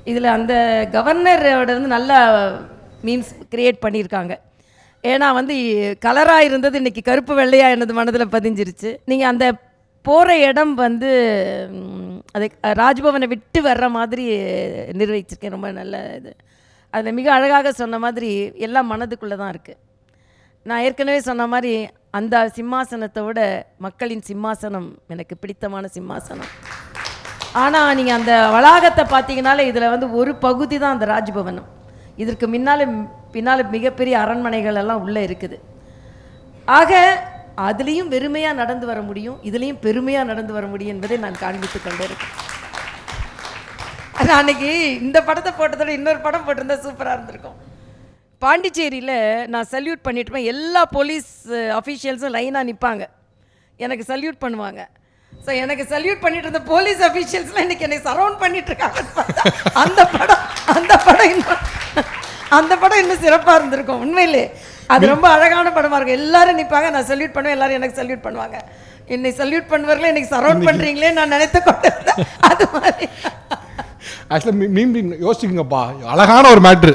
இதில் அந்த கவர்னரோட வந்து நல்லா மீம்ஸ் கிரியேட் பண்ணியிருக்காங்க. ஏன்னா வந்து கலராக இருந்தது இன்றைக்கி கருப்பு வெள்ளையாக எனது மனதில் பதிஞ்சிருச்சு. நீங்கள் அந்த போகிற இடம் வந்து அது ராஜ்பவனை விட்டு வர்ற மாதிரி நிர்வகிச்சிருக்கேன். ரொம்ப நல்ல இது. அதில் மிக அழகாக சொன்ன மாதிரி எல்லாம் மனதுக்குள்ளே தான் இருக்குது. நான் ஏற்கனவே சொன்ன மாதிரி அந்த சிம்மாசனத்தை விட மக்களின் சிம்மாசனம் எனக்கு பிடித்தமான சிம்மாசனம். ஆனால் நீங்கள் அந்த வளாகத்தை பார்த்தீங்கனாலே இதில் வந்து ஒரு பகுதி தான் அந்த ராஜ்பவனம். இதற்கு பின்னால் மிகப்பெரிய அரண்மனைகள் எல்லாம் உள்ளே இருக்குது. ஆக அதுலேயும் வெறுமையாக நடந்து வர முடியும், இதுலேயும் பெருமையாக நடந்து வர முடியும் என்பதை நான் காண்பித்து கொண்டே இருக்கேன். அன்னைக்கு இந்த படத்தை போட்டதோட இன்னொரு படம் போட்டிருந்தா சூப்பராக இருந்திருக்கும். பாண்டிச்சேரியில் நான் சல்யூட் பண்ணிட்டுப்பேன். எல்லா போலீஸ் அஃபீஷியல்ஸும் லைனாக நிற்பாங்க, எனக்கு சல்யூட் பண்ணுவாங்க. ஸோ எனக்கு சல்யூட் பண்ணிட்டு இருந்த போலீஸ் அஃபீஷியல்ஸ்லாம் இன்றைக்கி என்னை சரவுண்ட் பண்ணிட்டு இருக்காங்க. அந்த படம் இன்னும் சிறப்பாக இருந்திருக்கும். உண்மையிலே அது ரொம்ப அழகான படமாக இருக்கும். எல்லாரும் நிற்பாங்க, நான் சல்யூட் பண்ணுவேன், எல்லாரும் எனக்கு சல்யூட் பண்ணுவாங்க. என்னை சல்யூட் பண்ணுவார்களே, எனக்கு சரவுண்ட் பண்ணுறீங்களே நான் நினைத்து கொண்டு அது மாதிரி. ஆக்சுவலாக மீண்டும் யோசிச்சுங்கப்பா, அழகான ஒரு மேட்ரு.